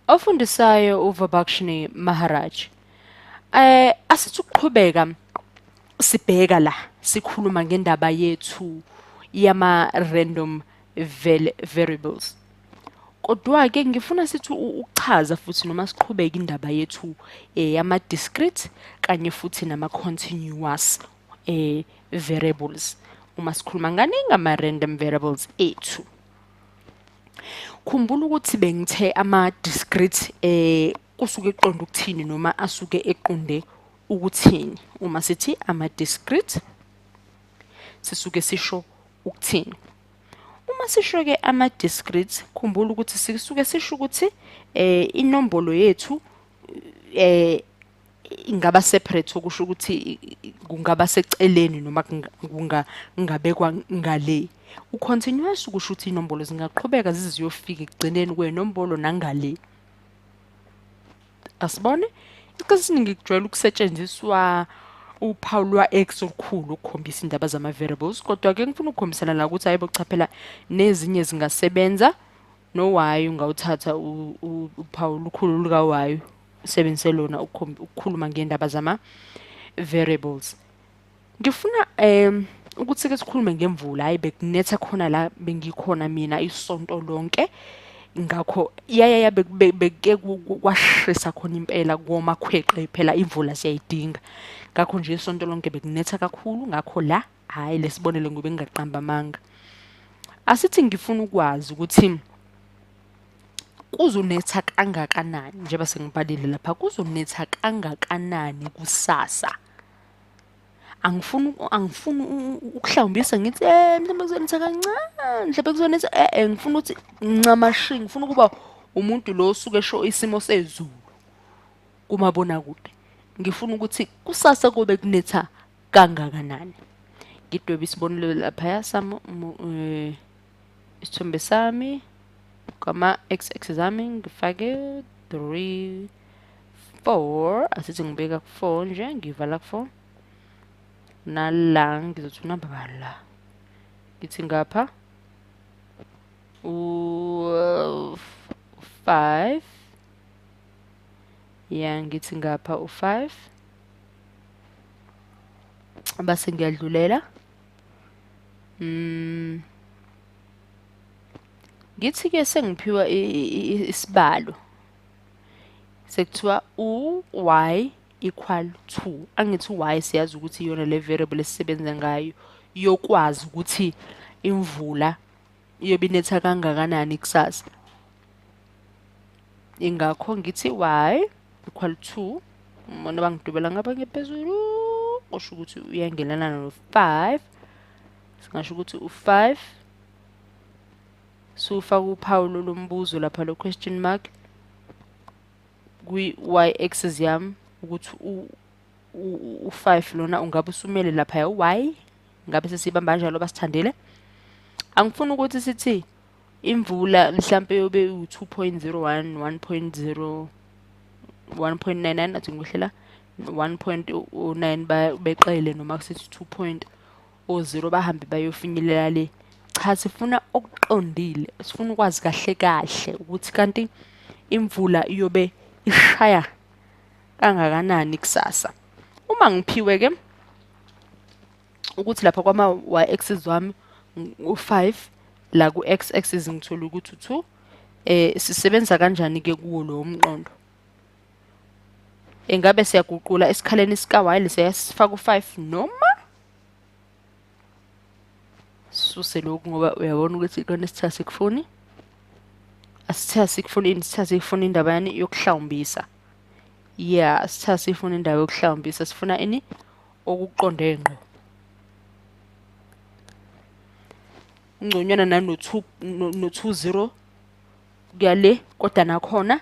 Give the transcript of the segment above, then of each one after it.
Ofundisayo uVibhakshini Maharaj. Asithi ukuqhubeka sibheka la sikhuluma ngendaba yethu yama random variables. Kodwa ke ngifuna sithi ukuchaza futhi noma siqhubeka indaba yethu yama discrete kanye futhi nama continuous variables. Uma sikhuluma ngani ngama random variables ethu. Khumbula ukuthi bengithe ama discrete kusuke eqonda ukuthini noma asuke eqonde ukuthini. Uma sithi ama discrete sisuke sisho ukuthini. Uma sisho ke ama discrete khumbula ukuthi sisuke sisho ukuthi inombolo yethu ingaba separate okusho ukuthi kungaba seceleni noma kungabekwa ngale. Ucontinuous ukusho ukuthi inombolo zingaqhubeka ziziyofika ekugcineni kwenombolo nangale. Asibone iqinisingi kujwayele ukusetshenziswa uphawu lwa x olukhulu ukukhombisa indaba zama variables, kodwa ke ngifuna ukukhombisana la ukuthi hayibo cha phela nezinye zingasebenza no y ungawuthatha uphawu lukhulu luka y usebenzise lona ukukhuluma ngendaba zama variables. Ngifuna ukuthi ke sikhulume ngemvula, hayi bekunetha khona la bengikhona mina isonto lonke. Ngakho yaya beke kwashisa khona impela koma khweqe phela imvula siyayidinga. Ngakho nje isonto lonke bekunetha kakhulu, ngakho la hayi lesibonelo ngobe ngingaqamba amanga. Asithi ngifuna ukwazi ukuthi kuzonetha kangakanani njengoba sengibhalile lapha, kuzonetha kangakanani kusasa. Angifuni ukuhlawumbisa ngithi mhlawumbe kuzonetha kancane, mhlawumbe kuzonetha ngifuna ukuthi ncamashi, ngifuna ukuba umuntu lo osuke esho isimo sezulu kumabona kude. Ngifuna ukuthi kusasa kube kunetha kangakanani. Ngidweba isibonelo lapha sami isithombe sami kama x zami ngifake 3 4 asithi ngibeka ku4 nje ngivala ku4 nala ngizothi unamba bala ngithi ngapha u5 ya ngithi ngapha u5 base ngiyadlulela ngithi ke sengiphiwa isibalo sekuthiwa y equal to, angithi y siyazi ukuthi iyona le variable esisebenza ngayo yokwazi ukuthi imvula iyobe inetha kangakanani kusasa. Ingakho ngithi y equal to, uma bangidubela ngapha ngephezulu kusho ukuthi uyangelana no5, singasho ukuthi u5 sufaka uphawu lombuzo lapha lo question mark kwi y axis yami ukuthi u5 lona ungabe usumele lapha y ngabe sesibamba kanjalo basithandile. Angifuni ukuthi sithi imvula mhlambe yobe u2.01 1.0 1.99 athi ngihlela 1.09 beqele noma sithi 2.0 bahambe bayofinyelela le. Cha, sifuna okuqondile, sifuna ukwazi kahle kahle ukuthi kanti imvula iyobe ishaya kangakanani kusasa. Uma ngiphiwe ke ukuthi lapha kwama y axis wami u5 la ku x axis ngithola ukuthi u2, sisebenza kanjani ke kuwo lo umqondo? Engabe siyaguqula esikhaleni sika y lesiyasifaka u5 noma suse lokhu ngoba uyabona ukuthi ikona isithatha sikufuni, asithatha sikufuni indaba yani yokuhlawumbisa. Yeah, sithatha sifuna indaba yokuhlawumbisa, sifuna ini okuqonde ngqo. Ngconywana no20 kuyale, kodwa nakhona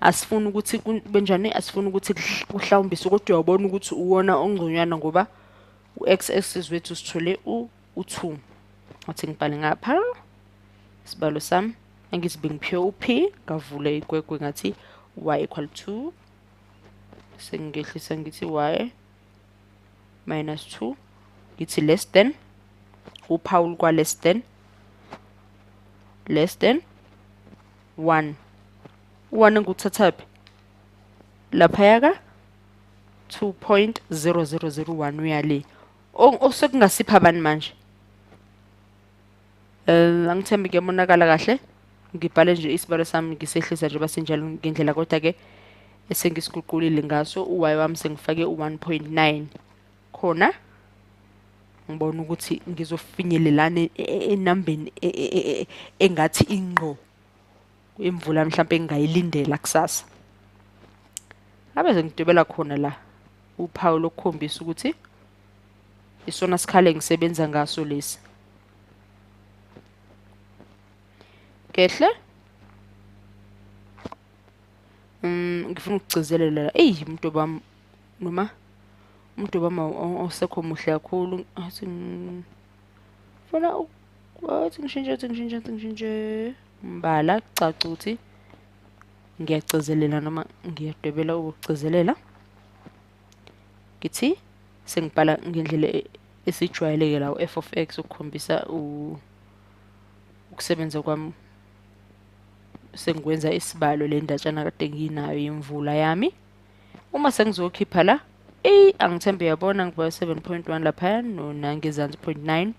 asifuni ukuthi benjani, asifuni ukuthi kuhlawumbise, kodwa uyabona ukuthi uwona ongconywana ngoba u-x axis wethu sithole u2. Athi ngibhale ngapha isibalo sami angithi bengiphiwe up ngavule igwegwe ngathi y equal to, sengehlisa ngithi y minus 2 ngithi less than uphawu kwa less than 1. u1 nguthathaphi laphaya ka 2.0001 uyale osekungasipha abani manje angithembi kuyabonakala kahle ngibhale nje isibalo sami ngisehlisa nje basenjalo ngendlela kodwa ke esengisiqulile ngaso uy wami sengifake u1.9 khona ngibona ukuthi ngizofinyelelana enambeni engathi ingqo imvula mhlawumbe engayilindela kusasa abeze ngidwebela khona la uphawu lokukhombisa ukuthi isona sikhale ngisebenza ngaso lesi kehle ngifuna ukugcizelela umuntu bami noma umuntu bami osekho muhle kakhulu athi ngifuna wathi ngishintshe mbala caca ukuthi ngiyagcizelela noma ngiyadwebela ukugcizelela ngithi sengibhala ngendlela esijwayeleke la f of x ukukhombisa ukusebenza kwami sengikwenza isibalo le ndatshana kade nginayo yemvula yami uma sengizokhipha la angithembe uyabona ngibhala 7.1 lapha ngezansi 0.9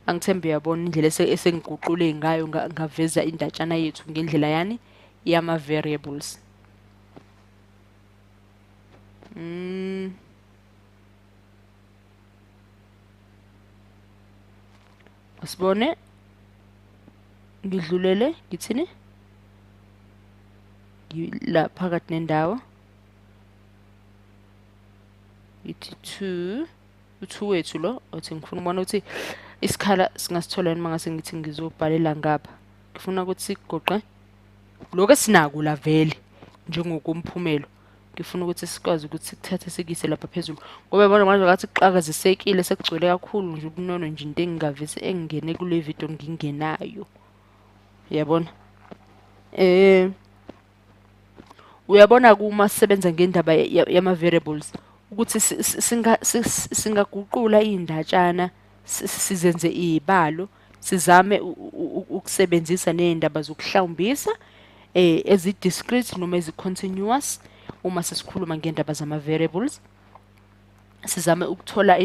angithembe uyabona indlela esengiguqule ngayo ngaveza indatshana yethu ngendlela yani yama variables asibone ngidlulele ngithini la phakathi nendawo ithi 2 wethu lo othi ngifuna ubona ukuthi isikhala singasithola yini mangase ngithi ngizobhalela ngapha ngifuna ukuthi sigoqe lokho esinako la vele njengokumphumelo ngifuna ukuthi sikwazi ukuthi sikuthathe sikise lapha phezulu ngoba yabona manje ngathi kuqhakazisekile sekugcwele kakhulu nje ubunono nje into engingavise engene kule video ngingenayo yabona uyabona kuma sisebenza ngendaba yama variables ukuthi singaguqula indatshana sizenze izibalo sizame ukusebenzisa nezindaba zokuhlawumbisa ezi-discrete noma ezi-continuous uma sesikhuluma ngendaba zama variables sizame ukuthola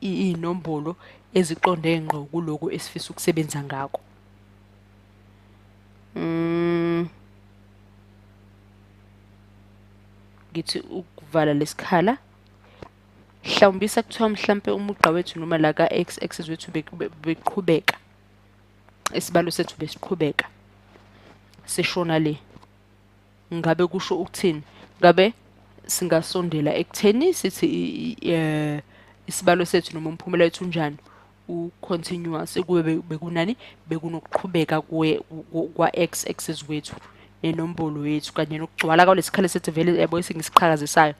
inombolo eziqonde ngqo kuloko esifisa ukusebenza ngako ngithi ukuvala lesikhala hlawumbisa kuthiwa mhlambe umugqa wethu noma la ka x axis wethu beqhubeka isibalo sethu besiqhubeka seshona le ngabe kusho ukuthini ngabe singasondela ekutheni sithi isibalo sethu noma umphumela wethu njani u-continuous kube bekunani bekunokuqhubeka kwa x axis wethu nenombolo yethu kanye nokugcwala kwalesikhala sethu vele yabo esingisiqhakazisayo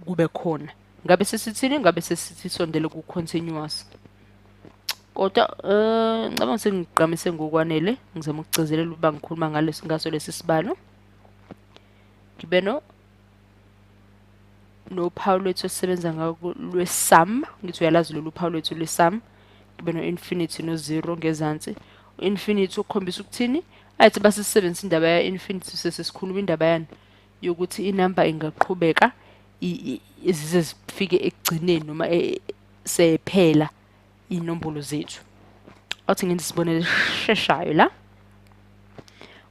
kube khona ngabe sesithini ngabe sesithi sondele ku-continuous kodwa ngicabanga sengiqhamise ngokwanele ngizama ukugcizelela ukuba ngikhuluma ngaso lesi sibalo ngibe nophawu lwethu esisebenza ngako lwesum ngithi uyalazi lolu phawu lwethu lwesum ngibe no-infinity no-0 ngezansi u-infinity ukukhombisa ukuthini ayithi basisebenzisa indaba ya-infinity sesikhuluma indaba yani yokuthi inamba ingaqhubeka izize zifike ekugcineni noma sephela inombolo zethu athi ngenze isibonelo sheshayo la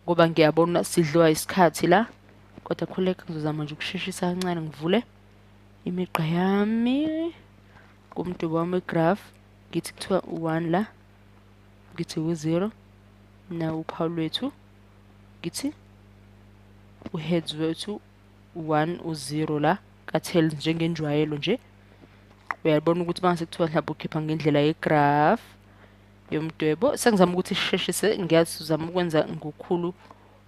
ngoba ngiyabona sidliwa isikhathi la kodwa khuleka ngizozama nje ukusheshisa kancane ngivule imigqa yami kumdubo wami graph ngithi kuthiwa u1 la ngithi u0 na uphawu lwethu ngithi uheads wethu u1 u0 la kathel njengenjwayelo nje uyabona ukuthi mase kuthiwa mhlawumbe ukhipha ngendlela yegraph yomdwebo sengizama ukuthi sisheshise ngiyazi uzama ukwenza ngokukhulu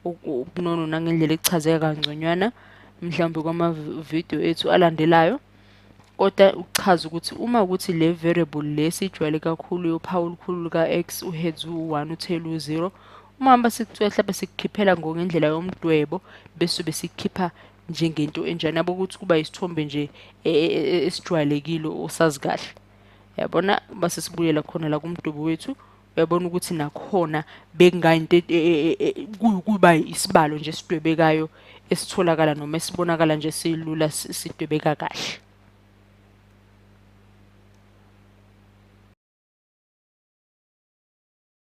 ubunono nangendlela echazeka kangconywana mhlawumbe kwama video ethu alandelayo kodwa ukuchaza ukuthi uma ukuthi le variable lesijwayele kakhulu yophawu olukhulu ka x uheads u1 utail u0 uma hamba sikuthiwa mhlawumbe sikukhiphela ngendlela yomdwebo bese besikhipha njengento enjani yabo ukuthi kuba isithombe nje esijwayelekile osazi kahle yabona base sibuyela khona la kumdubo wethu uyabona ukuthi nakhona bekungayinto kuba isibalo nje esidwebekayo esitholakala noma esibonakala nje silula sidwebeka kahle.